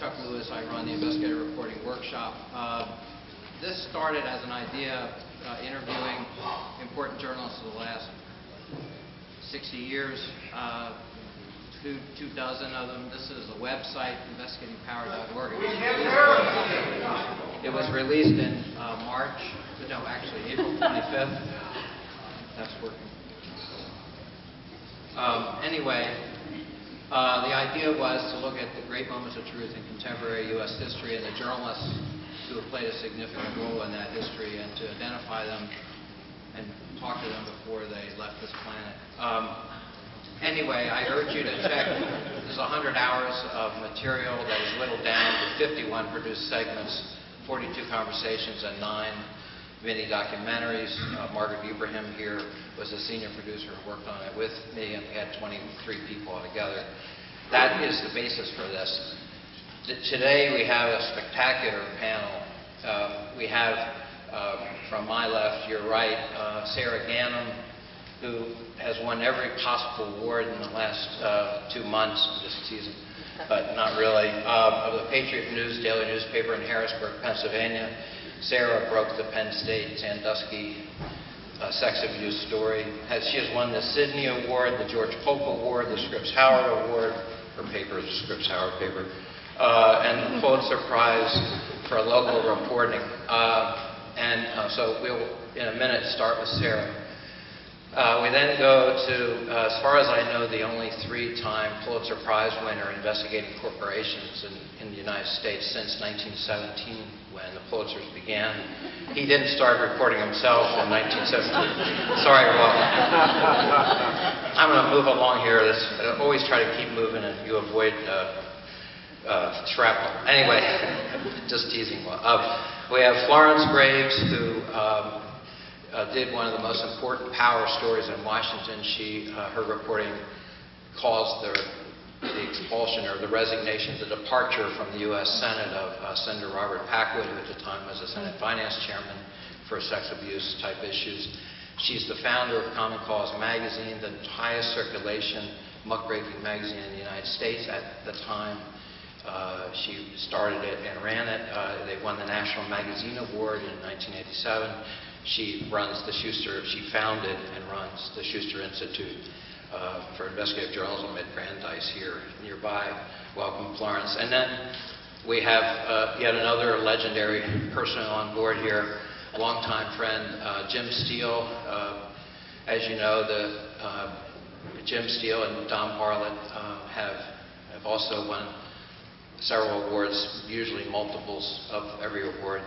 I run the Investigative Reporting Workshop. This started as an idea interviewing important journalists of the last 60 years, two dozen of them. This is a website, investigatingpower.org. It was released in April 25th. That's working. The idea was to look at the great moments of truth in contemporary U.S. history and the journalists who have played a significant role in that history, and to identify them and talk to them before they left this planet. I urge you to check. There's 100 hours of material that is whittled down to 51 produced segments, 42 conversations, and 9 mini documentaries. Margaret Ibrahim here was a senior producer who worked on it with me, and we had 23 people altogether. That is the basis for this. Today we have a spectacular panel. We have, from my left, your right, Sara Ganim, who has won every possible award in the last 2 months. I'm just teasing, but not really. Of the Patriot-News daily newspaper in Harrisburg, Pennsylvania. Sara broke the Penn State Sandusky sex abuse story. She has won the Sidney Award, the George Pope Award, the Scripps Howard Award. Her paper is a Scripps Howard paper. And the Pulitzer Prize for local reporting. So we'll, in a minute, start with Sara. We then go to, as far as I know, the only 3-time Pulitzer Prize winner investigating corporations in the United States since 1917, when the Pulitzers began. He didn't start reporting himself in 1917. Sorry, well, I'm going to move along here. I always try to keep moving, and you avoid shrapnel. Anyway, just teasing. We have Florence Graves, who did one of the most important power stories in Washington. Her reporting caused the expulsion or the resignation, the departure from the U.S. Senate of Senator Robert Packwood, who at the time was the Senate Finance Chairman for sex abuse type issues. She's the founder of Common Cause magazine, the highest circulation muckraking magazine in the United States at the time. She started it and ran it. They won the National Magazine Award in 1987. She runs the Schuster, she founded and runs the Schuster Institute for Investigative Journalism at Brandeis here nearby. Welcome, Florence. And then we have yet another legendary person on board here, a longtime friend, Jim Steele. As you know, Jim Steele and Don Harlett have also won several awards, usually multiples of every award.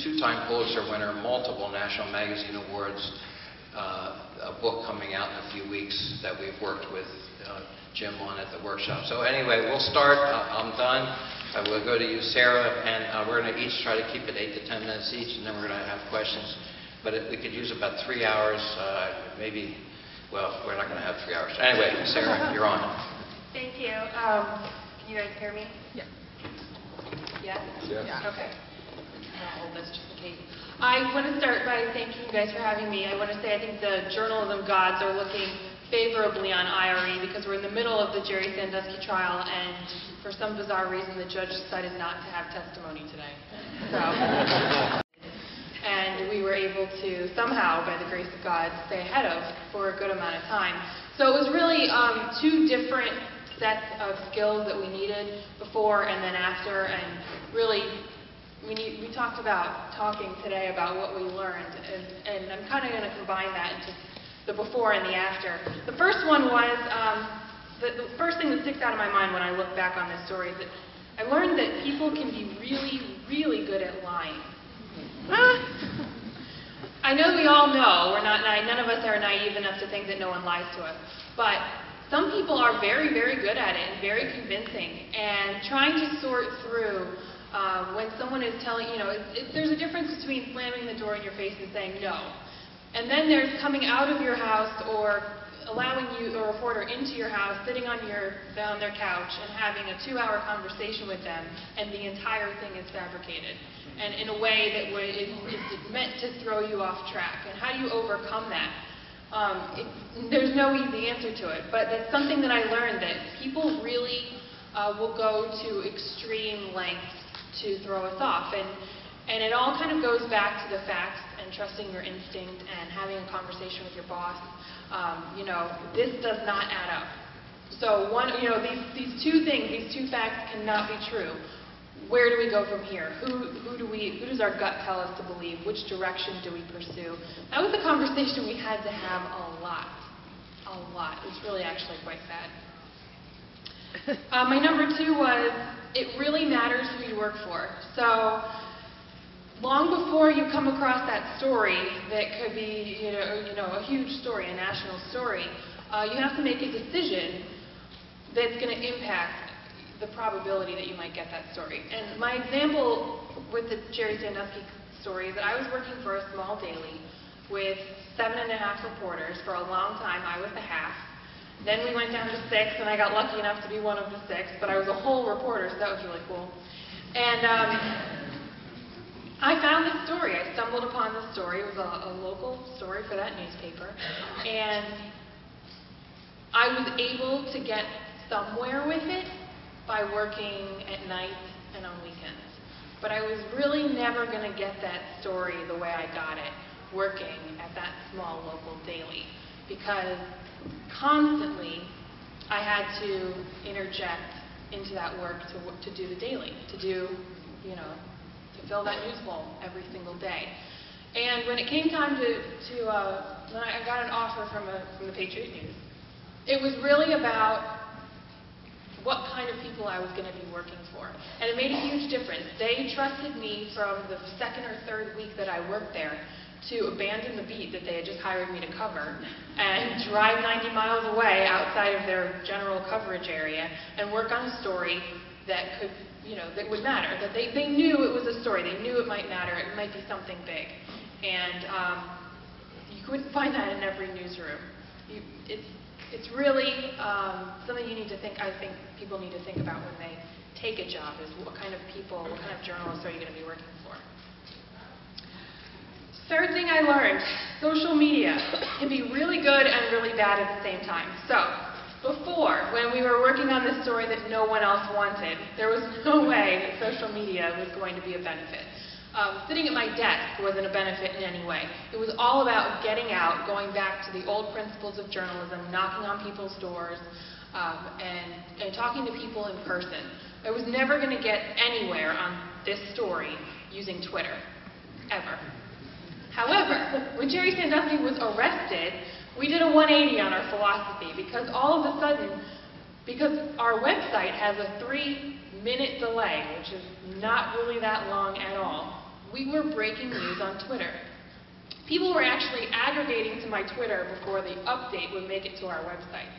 Two-time Pulitzer winner, multiple National Magazine Awards, a book coming out in a few weeks that we've worked with Jim on at the workshop. So anyway, we'll start. I'm done. I will go to you, Sara, and we're going to each try to keep it 8 to 10 minutes each, and then we're going to have questions. But we could use about 3 hours, maybe. Well, we're not going to have 3 hours. Anyway, Sara, you're on. Thank you. Can you guys hear me? Yeah. Yeah? Yeah. Okay. I'll hold this just in case. I want to start by thanking you guys for having me. I want to say I think the journalism gods are looking favorably on IRE because we're in the middle of the Jerry Sandusky trial, and for some bizarre reason the judge decided not to have testimony today. So, and we were able to somehow, by the grace of God, stay ahead of for a good amount of time. So it was really 2 different sets of skills that we needed before and then after, and really we talked about talking today about what we learned, and I'm kind of going to combine that into the before and the after. The first one was, the first thing that sticks out of my mind when I look back on this story is that I learned that people can be really, really good at lying. I know we all know, none of us are naive enough to think that no one lies to us, but some people are very, very good at it and very convincing, and trying to sort through when someone is telling, there's a difference between slamming the door in your face and saying no. And then there's coming out of your house or allowing a reporter into your house, sitting on their couch and having a 2-hour conversation with them, and the entire thing is fabricated. And in a way that is meant to throw you off track. And how do you overcome that? There's no easy answer to it, but that's something that I learned, that people really will go to extreme lengths to throw us off. And it all kind of goes back to the facts and trusting your instinct and having a conversation with your boss. This does not add up. So these two things, these two facts cannot be true. Where do we go from here? Who does our gut tell us to believe? Which direction do we pursue? That was a conversation we had to have a lot. It's really actually quite sad. My number 2 was, it really matters who you work for. So long before you come across that story that could be a huge story, a national story, you have to make a decision that's going to impact the probability that you might get that story. And my example with the Jerry Sandusky story is that I was working for a small daily with 7.5 reporters. For a long time, I was the half. Then we went down to 6, and I got lucky enough to be one of the 6, but I was a whole reporter, so that was really cool. And I found this story. I stumbled upon this story. It was a local story for that newspaper. And I was able to get somewhere with it by working at night and on weekends. But I was really never going to get that story the way I got it working at that small local daily, because constantly I had to interject into that work to do the daily, to fill that news bowl every single day. And when it came time when I got an offer from the Patriot-News, it was really about what kind of people I was going to be working for. And it made a huge difference. They trusted me from the 2nd or 3rd week that I worked there to abandon the beat that they had just hired me to cover and drive 90 miles away outside of their general coverage area and work on a story that could, that would matter. That they knew it was a story. They knew it might matter. It might be something big. And you couldn't find that in every newsroom. It's really something you need to think, I think people need to think about when they take a job, is what kind of people, what kind of journalists are you going to be working for. Third thing I learned, social media can be really good and really bad at the same time. So before, when we were working on this story that no one else wanted, there was no way that social media was going to be a benefit. Sitting at my desk wasn't a benefit in any way. It was all about getting out, going back to the old principles of journalism, knocking on people's doors, and talking to people in person. I was never going to get anywhere on this story using Twitter, ever. However, when Jerry Sandusky was arrested, we did a 180 on our philosophy, because all of a sudden, because our website has a 3-minute delay, which is not really that long at all, we were breaking news on Twitter. People were actually aggregating to my Twitter before the update would make it to our website,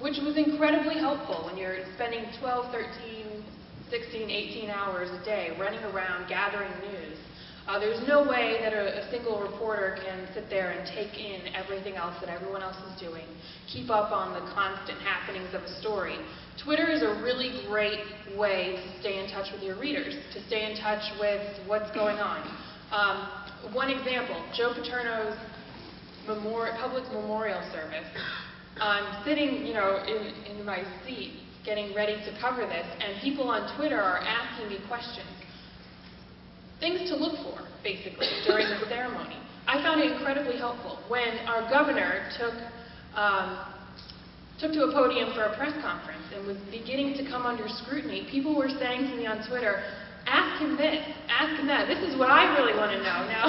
which was incredibly helpful when you're spending 12, 13, 16, 18 hours a day running around gathering news. There's no way that a single reporter can sit there and take in everything else that everyone else is doing, keep up on the constant happenings of a story. Twitter is a really great way to stay in touch with your readers, to stay in touch with what's going on. One example, Joe Paterno's public memorial service. I'm sitting, in my seat getting ready to cover this, and people on Twitter are asking me questions. Things to look for, basically, during the ceremony. I found it incredibly helpful. When our governor took to a podium for a press conference and was beginning to come under scrutiny, people were saying to me on Twitter, ask him this, ask him that. This is what I really want to know. Now,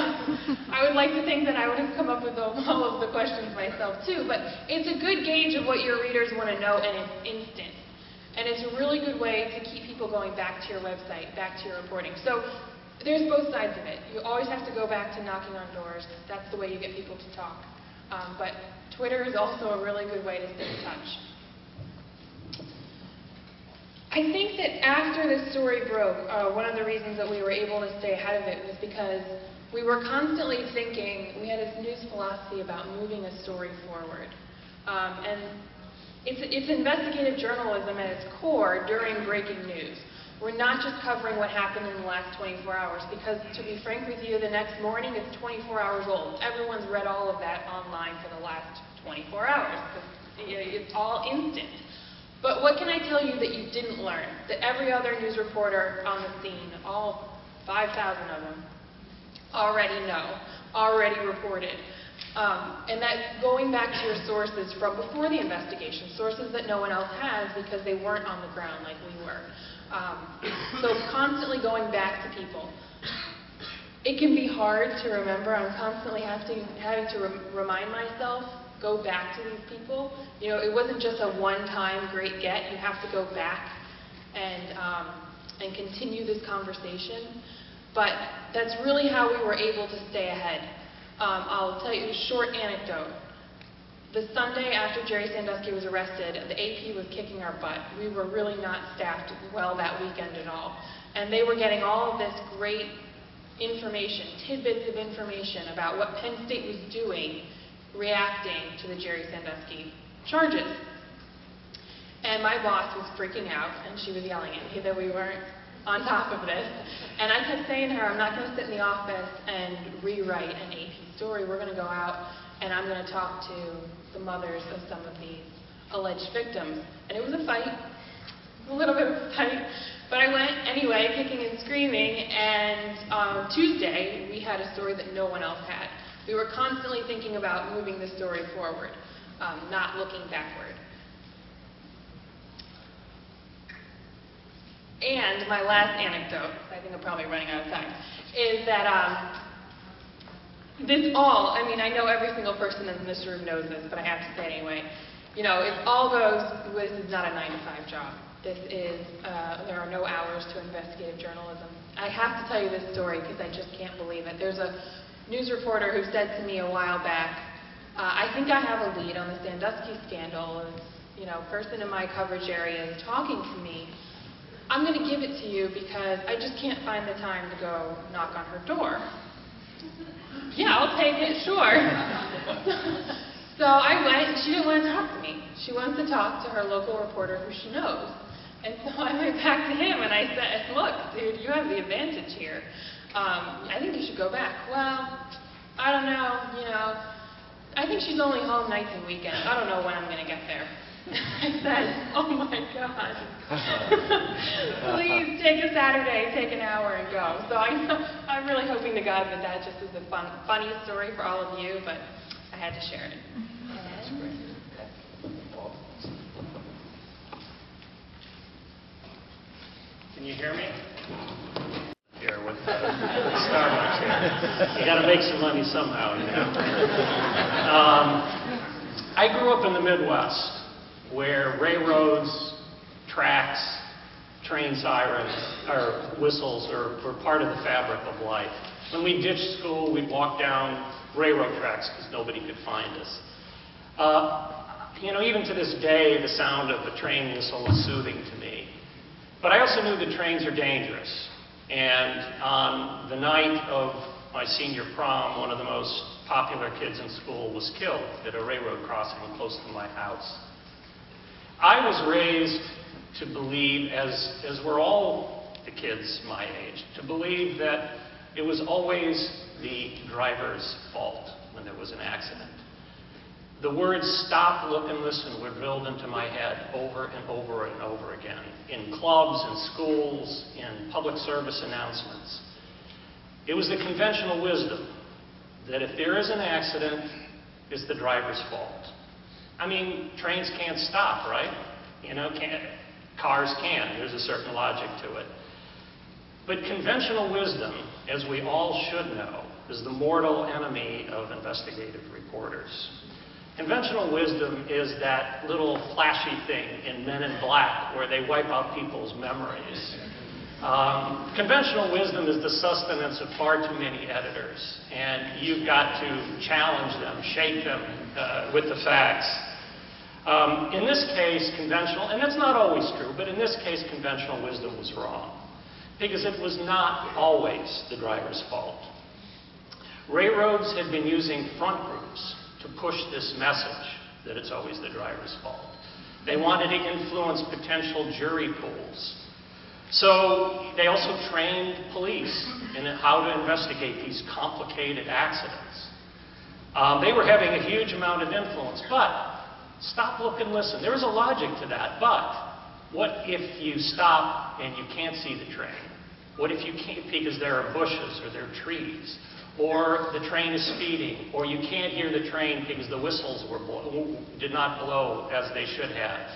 I would like to think that I would have come up with all of the questions myself too, but it's a good gauge of what your readers want to know, and it's instant. And it's a really good way to keep people going back to your website, back to your reporting. So there's both sides of it. You always have to go back to knocking on doors. That's the way you get people to talk. But Twitter is also a really good way to stay in touch. I think that after this story broke, one of the reasons that we were able to stay ahead of it was because we were constantly thinking, we had this news philosophy about moving a story forward. And it's investigative journalism at its core during breaking news. We're not just covering what happened in the last 24 hours, because to be frank with you, the next morning it's 24 hours old. Everyone's read all of that online for the last 24 hours, because it's all instant. But what can I tell you that you didn't learn? That every other news reporter on the scene, all 5,000 of them, already know, already reported. And that going back to your sources from before the investigation, sources that no one else has because they weren't on the ground like we were. So constantly going back to people. It can be hard to remember. I'm constantly having to remind myself, go back to these people. You know, it wasn't just a one-time great get. You have to go back and continue this conversation. But that's really how we were able to stay ahead. I'll tell you a short anecdote. The Sunday after Jerry Sandusky was arrested, the AP was kicking our butt. We were really not staffed well that weekend at all. And they were getting all of this great information, tidbits of information about what Penn State was doing, reacting to the Jerry Sandusky charges. And my boss was freaking out, and she was yelling at me that we weren't on top of this. And I kept saying to her, I'm not going to sit in the office and rewrite an AP story. We're going to go out, and I'm going to talk to the mothers of some of these alleged victims. And it was a fight, a little bit of a fight. But I went anyway, kicking and screaming, and on Tuesday, we had a story that no one else had. We were constantly thinking about moving the story forward, not looking backward. And my last anecdote, I think I'm probably running out of time, is that I mean, I know every single person in this room knows this, but I have to say it anyway. You know, it all goes, this is not a 9-to-5 job. This is, there are no hours to investigative journalism. I have to tell you this story because I just can't believe it. There's a news reporter who said to me a while back, I think I have a lead on the Sandusky scandal. You know, person in my coverage area is talking to me. I'm going to give it to you because I just can't find the time to go knock on her door. Yeah, I'll take it, sure. So I went, and she didn't want to talk to me. She wants to talk to her local reporter who she knows. And so I went back to him and I said, look, dude, you have the advantage here. I think you should go back. Well, I don't know, you know, I think she's only home nights and weekends. I don't know when I'm going to get there. I said, oh my God, please take a Saturday, take an hour and go. So I'm really hoping to God that just is a funny story for all of you, but I had to share it. That's great. Can you hear me? Here with Starbucks here. You got to make some money somehow, you know. I grew up in the Midwest, where railroads, tracks, train sirens, or whistles were part of the fabric of life. When we ditched school, we'd walk down railroad tracks because nobody could find us. You know, even to this day, the sound of a train whistle is soothing to me. But I also knew that trains are dangerous. And on the night of my senior prom, one of the most popular kids in school was killed at a railroad crossing close to my house. I was raised to believe, as were all the kids my age, to believe that it was always the driver's fault when there was an accident. The words stop, look, and listen were drilled into my head over and over and over again, in clubs, in schools, in public service announcements. It was the conventional wisdom that if there is an accident, it's the driver's fault. I mean, trains can't stop, right? You know, cars can. There's a certain logic to it. But conventional wisdom, as we all should know, is the mortal enemy of investigative reporters. Conventional wisdom is that little flashy thing in Men in Black where they wipe out people's memories. Conventional wisdom is the sustenance of far too many editors, and you've got to challenge them, shake them with the facts. In this case, conventional, and that's not always true, but in this case, conventional wisdom was wrong, because it was not always the driver's fault. Railroads had been using front groups to push this message that it's always the driver's fault. They wanted to influence potential jury pools. So they also trained police in how to investigate these complicated accidents. They were having a huge amount of influence, but Stop, look, and listen. There is a logic to that, but what if you stop and you can't see the train? What if you can't, because there are bushes or there are trees, or the train is speeding, or you can't hear the train because the whistles did not blow as they should have,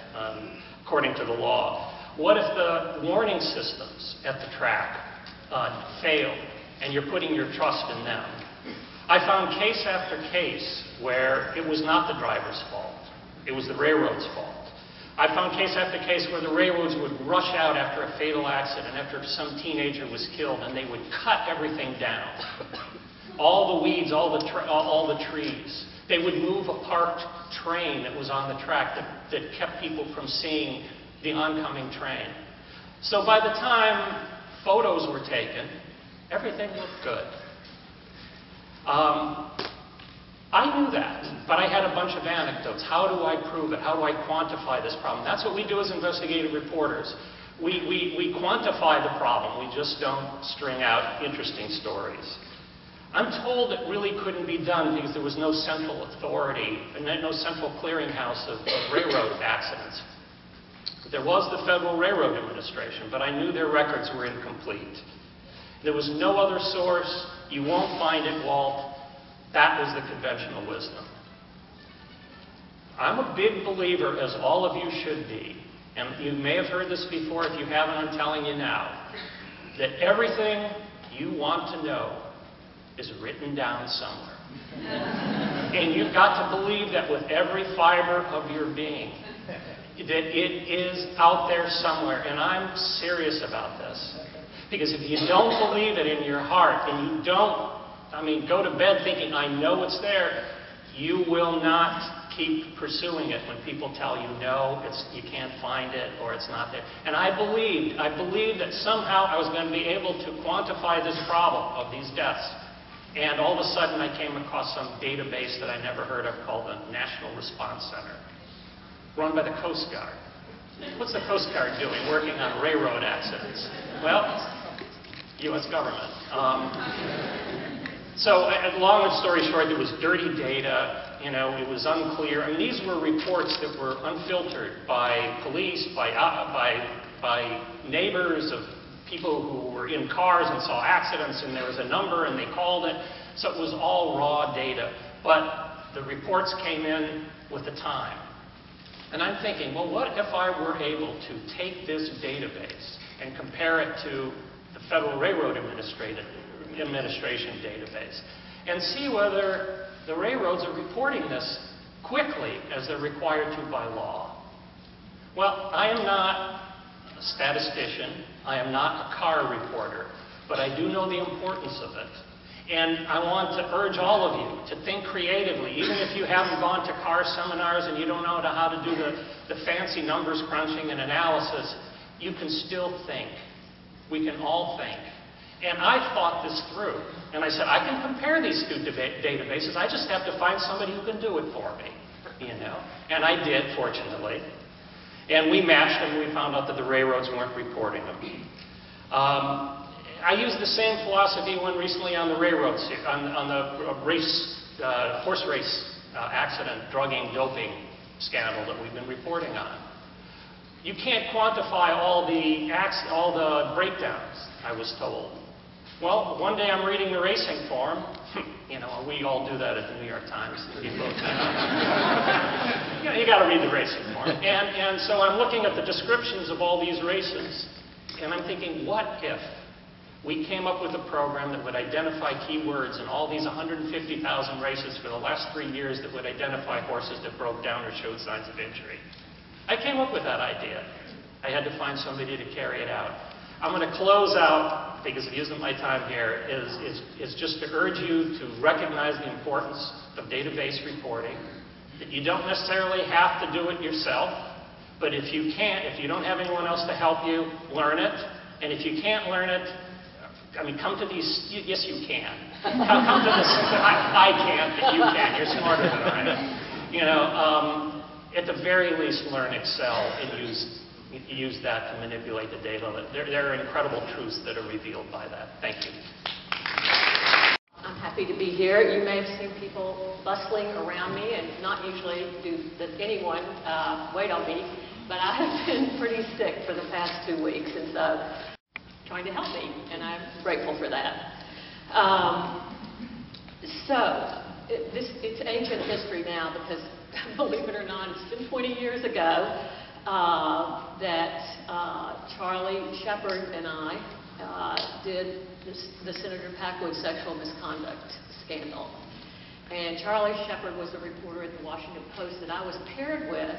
according to the law? What if the warning systems at the track fail and you're putting your trust in them? I found case after case where it was not the driver's fault. It was the railroad's fault. I found case after case where the railroads would rush out after a fatal accident, after some teenager was killed, and they would cut everything down. All the weeds, all the trees. They would move a parked train that was on the track that kept people from seeing the oncoming train. So by the time photos were taken, everything looked good. I knew that, but I had a bunch of anecdotes. How do I prove it? How do I quantify this problem? That's what we do as investigative reporters. We quantify the problem. We just don't string out interesting stories. I'm told it really couldn't be done because there was no central authority and no central clearinghouse of railroad accidents. There was the Federal Railroad Administration, but I knew their records were incomplete. There was no other source. You won't find it, Walt. That was the conventional wisdom. I'm a big believer, as all of you should be, and you may have heard this before. If you haven't, I'm telling you now, that everything you want to know is written down somewhere. And you've got to believe that with every fiber of your being, that it is out there somewhere. And I'm serious about this. Because if you don't believe it in your heart, and you don't, go to bed thinking, I know it's there, you will not keep pursuing it when people tell you, no, you can't find it, or it's not there. And I believed that somehow I was going to be able to quantify this problem of these deaths. And all of a sudden I came across some database that I never heard of called the National Response Center, run by the Coast Guard. What's the Coast Guard doing working on railroad accidents? Well, U.S. government. So, long story short, there was dirty data, it was unclear. These were reports that were unfiltered by police, by neighbors of people who were in cars and saw accidents, and there was a number and they called it. So it was all raw data. But the reports came in with the time. And I'm thinking, well, what if I were able to take this database and compare it to the Federal Railroad Administration database and see whether the railroads are reporting this quickly as they're required to by law? Well, I am not a statistician. I am not a car reporter, but I do know the importance of it. And I want to urge all of you to think creatively. Even if you haven't gone to car seminars and you don't know how to do the fancy numbers crunching and analysis, you can still think. We can all think. And I thought this through. And I said, I can compare these two databases. I just have to find somebody who can do it for me. And I did, fortunately. And we matched them. We found out that the railroads weren't reporting them. I used the same philosophy when recently on the railroads, on the horse race accident, drugging, doping scandal that we've been reporting on. You can't quantify all the breakdowns, I was told. Well, one day I'm reading the racing forum. We all do that at the New York Times. You got to read the racing forum. And so I'm looking at the descriptions of all these races, and I'm thinking, what if we came up with a program that would identify keywords in all these 150,000 races for the last 3 years that would identify horses that broke down or showed signs of injury? I came up with that idea. I had to find somebody to carry it out. I'm going to close out, because of using my time here, is just to urge you to recognize the importance of database reporting, that you don't necessarily have to do it yourself, but if you don't have anyone else to help you, learn it. And if you can't learn it, come to these, yes you can. Come to this, I can't, but you can, you're smarter than I am. At the very least, learn Excel and use that to manipulate the data. There are incredible truths that are revealed by that. Thank you. I'm happy happy to be here. You may have seen people bustling around me, and not usually does anyone wait on me, but I have been pretty sick for the past 2 weeks, and so trying to help me, and I'm grateful for that. It's ancient history now because, believe it or not, it's been 20 years ago that Charlie Shepard and I did the Senator Packwood sexual misconduct scandal. And Charlie Shepard was a reporter at the Washington Post that I was paired with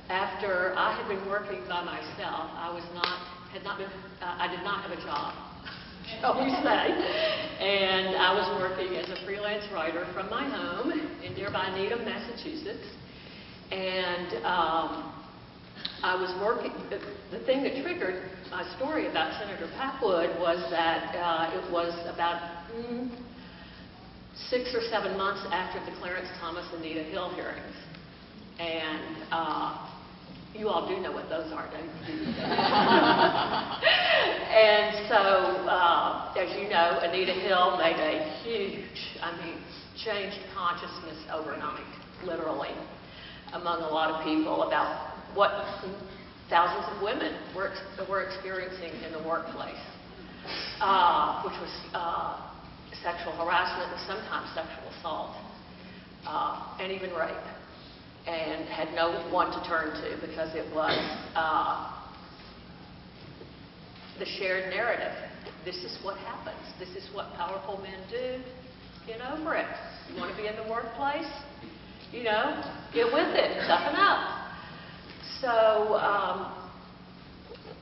after I had been working by myself. I did not have a job, shall we say. And I was working as a freelance writer from my home in nearby Needham, Massachusetts. And I was working, the thing that triggered my story about Senator Packwood was that it was about 6 or 7 months after the Clarence Thomas and Anita Hill hearings. And you all do know what those are, don't you? And so, as you know, Anita Hill made a huge, changed consciousness overnight, literally, among a lot of people about what thousands of women were experiencing in the workplace, which was sexual harassment and sometimes sexual assault, and even rape, and had no one to turn to because it was the shared narrative. This is what happens. This is what powerful men do. Get over it. You want to be in the workplace? Get with it. Toughen up. So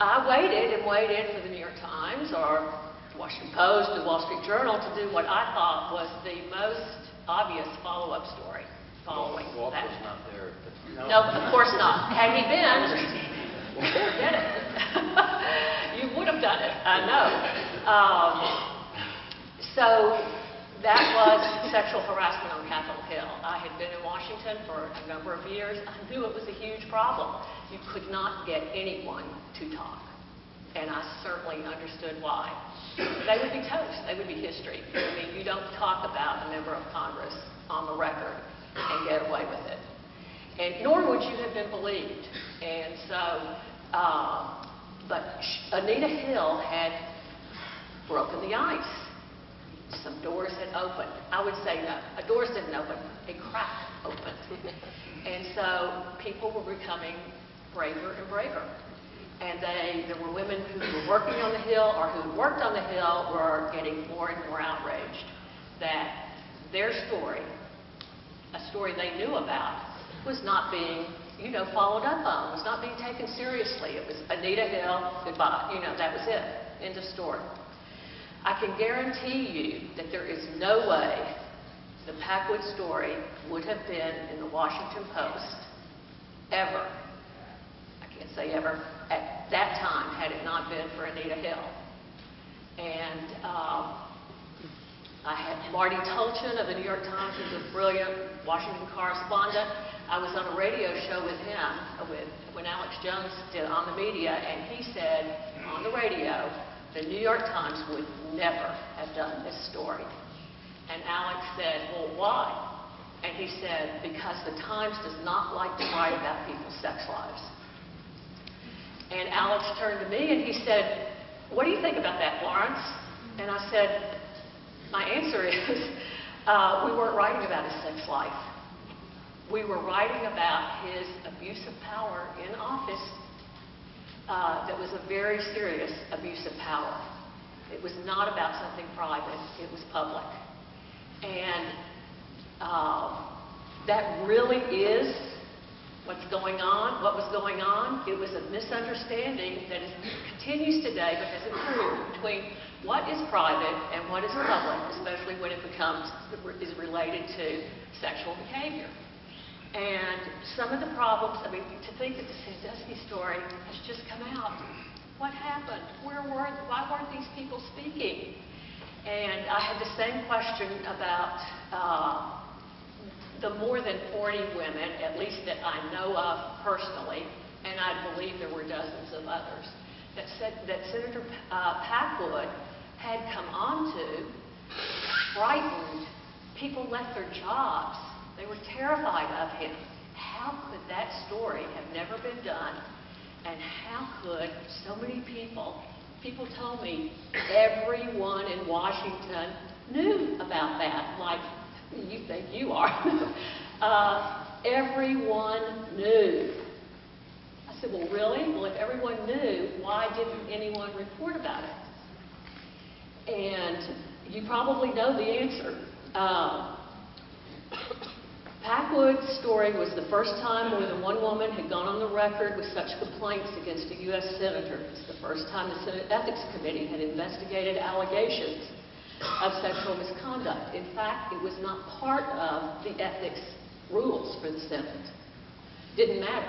I waited and waited for the New York Times or the Washington Post or the Wall Street Journal to do what I thought was the most obvious follow-up story following Walt that. was not there. But No, of course not. Had he been, forget it. You would have done it, I know. So that was sexual harassment on Capitol Hill. I had been in Washington for a number of years. I knew it was a huge problem. You could not get anyone to talk. And I certainly understood why. They would be toast. They would be history. You don't talk about a member of Congress on the record and get away with it. And nor would you have been believed. And so, but Anita Hill had broken the ice. Some doors had opened. I would say no, doors didn't open, a crack opened. And so people were becoming braver and braver. And there were women who were working on the Hill or who had worked on the Hill were getting more and more outraged that their story, a story they knew about, was not being, followed up on, was not being taken seriously. It was Anita Hill, goodbye. That was it. End of story. I can guarantee you that there is no way the Packwood story would have been in the Washington Post ever. I can't say ever at that time had it not been for Anita Hill. And I had Marty Tulchin of the New York Times, who's a brilliant Washington correspondent. I was on a radio show with him when Alex Jones did On the Media, and he said on the radio, the New York Times would never have done this story. And Alex said, well, why? And he said, because the Times does not like to write about people's sex lives. And Alex turned to me and he said, what do you think about that, Florence? And I said, my answer is, we weren't writing about his sex life. We were writing about his abuse of power in office. That was a very serious abuse of power. It was not about something private, it was public. And that really is what's going on, what was going on. It was a misunderstanding that continues today but has improved between what is private and what is public, especially when it is related to sexual behavior. And some of the problems, to think that the Sandusky story has just come out. What happened? Why weren't these people speaking? And I had the same question about the more than 40 women, at least that I know of personally, and I believe there were dozens of others, that said that Senator Packwood had come on to frightened. People left their jobs. They were terrified of him. How could that story have never been done? And how could so many people told me everyone in Washington knew about that, like you think you are. Everyone knew. I said, well, really? Well, if everyone knew, why didn't anyone report about it? And you probably know the answer. Packwood's story was the first time more than one woman had gone on the record with such complaints against a U.S. senator. It's the first time the Senate Ethics Committee had investigated allegations of sexual misconduct. In fact, it was not part of the ethics rules for the Senate. Didn't matter.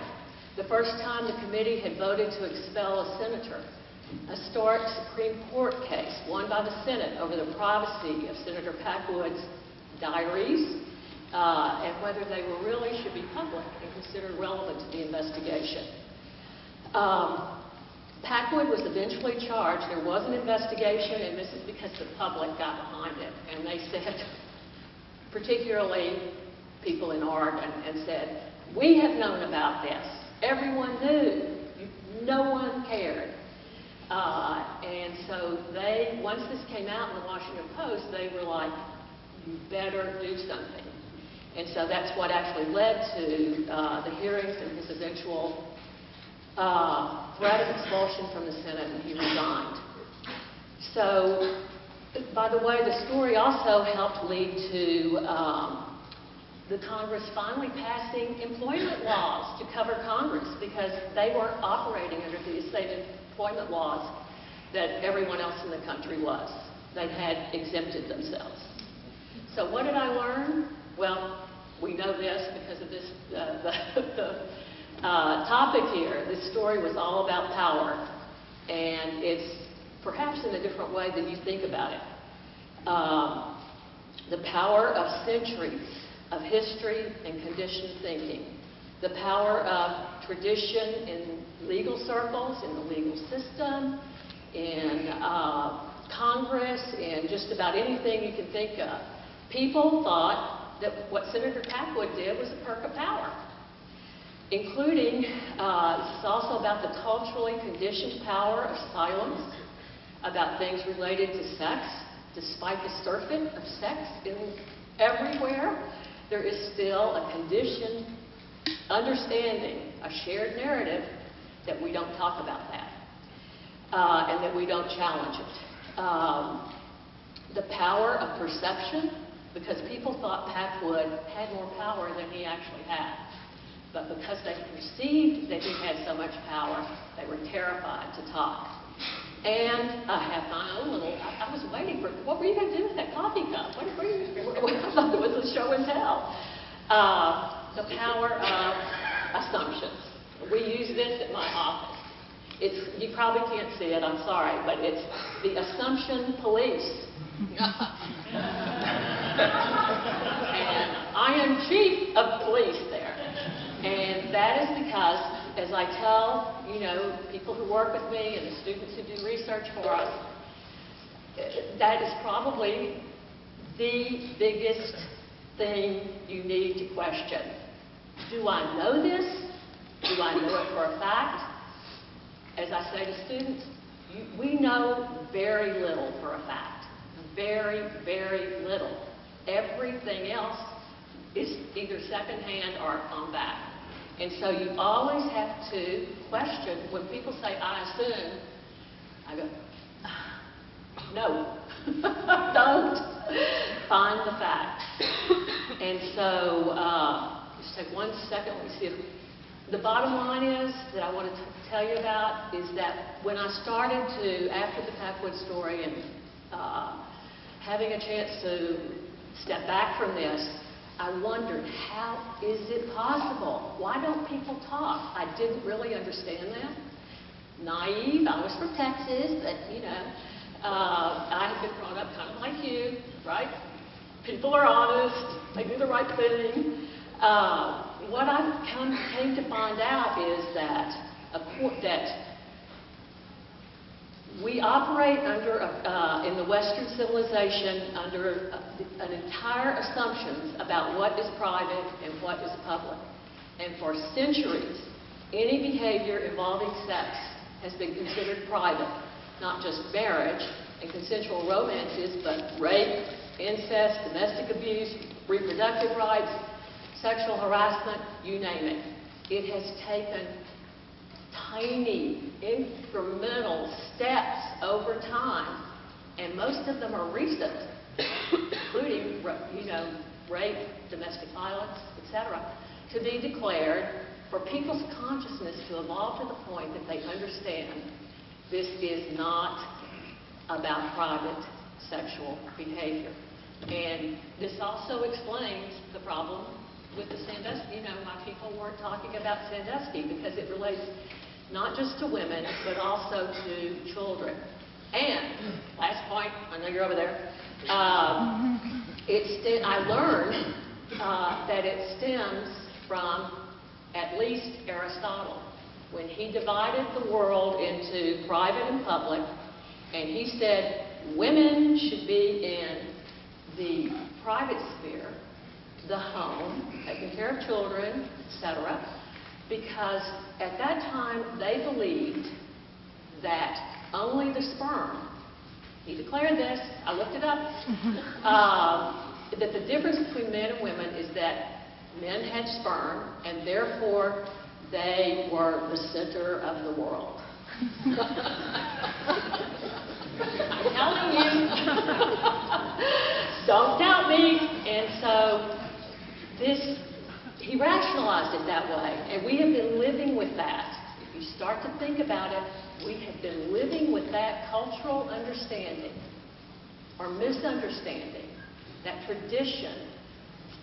The first time the committee had voted to expel a senator, a historic Supreme Court case won by the Senate over the privacy of Senator Packwood's diaries, and whether they were really should be public and considered relevant to the investigation. Packwood was eventually charged. There was an investigation, and this is because the public got behind it. And they said, particularly people in Oregon, and said, we have known about this. Everyone knew. No one cared. And so they, once this came out in the Washington Post, they were like, you better do something. And so that's what actually led to the hearings and his eventual threat of expulsion from the Senate, and he resigned. So, by the way, the story also helped lead to the Congress finally passing employment laws to cover Congress, because they weren't operating under the same employment laws that everyone else in the country was. They had exempted themselves. So what did I learn? Well, we know this because of this, the topic here. This story was all about power, and it's perhaps in a different way than you think about it. The power of centuries of history and conditioned thinking, the power of tradition in legal circles, in the legal system, in Congress, in just about anything you can think of. People thought that what Senator Packwood did was a perk of power, including, this is also about the culturally conditioned power of silence about things related to sex. Despite the surfeit of sex everywhere, there is still a conditioned understanding, a shared narrative, that we don't talk about that, and that we don't challenge it. The power of perception, because people thought Packwood had more power than he actually had. But because they perceived that he had so much power, they were terrified to talk. And I have my own little, I was waiting for, what were you going to do with that coffee cup? I thought it was a show and tell. The power of assumptions. We use this at my office. You probably can't see it, I'm sorry, but it's the assumption police. And I am chief of police there. And that is because, as I tell, people who work with me and the students who do research for us, that is probably the biggest thing you need to question. Do I know this? Do I know it for a fact? As I say to students, we know very little for a fact. Very, very little. Everything else is either secondhand or come back. And so you always have to question. When people say, I assume, I go, no, don't. Find the facts. And so, just take 1 second, let me see if, the bottom line is, that I want to tell you about, is that when I started to, after the Packwood story and having a chance to step back from this, I wondered, how is it possible? Why don't people talk? I didn't really understand that. Naive, I was from Texas, but I had been brought up kind of like you, right? People are honest, they do the right thing. What I came to find out is that we We operate under, in the Western civilization, under an entire assumptions about what is private and what is public. And for centuries, any behavior involving sex has been considered private, not just marriage and consensual romances, but rape, incest, domestic abuse, reproductive rights, sexual harassment, you name it. It has taken tiny, incremental steps over time, and most of them are recent, including, rape, domestic violence, etc., to be declared, for people's consciousness to evolve to the point that they understand this is not about private sexual behavior. And this also explains the problem with the Sandusky. My people weren't talking about Sandusky because it relates not just to women, but also to children. And, last point, I know you're over there, I learned that it stems from at least Aristotle, when he divided the world into private and public, and he said women should be in the private sphere, the home, taking care of children, etc., because at that time they believed that only the sperm, he declared this, I looked it up, that the difference between men and women is that men had sperm, and therefore they were the center of the world. I'm telling you, don't doubt me. And so he rationalized it that way, and we have been living with that. If you start to think about it, we have been living with that cultural understanding or misunderstanding, that tradition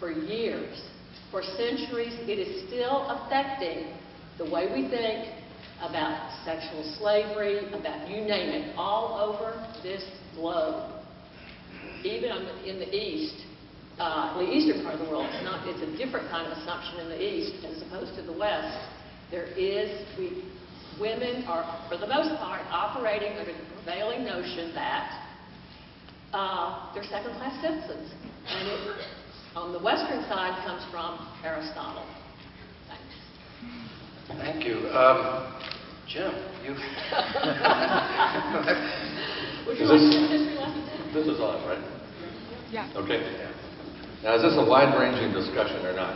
for years, for centuries. It is still affecting the way we think about sexual slavery, about you name it, all over this globe. Even in the East, the eastern part of the world, it's a different kind of assumption in the East as opposed to the West. Women are, for the most part, operating under the prevailing notion that they're second-class citizens. And it, on the Western side, comes from Aristotle. Thanks. Thank you. Jim, you... Would you like to do history lesson? This is on, right? Yeah. Okay. Now, is this a wide-ranging discussion or not?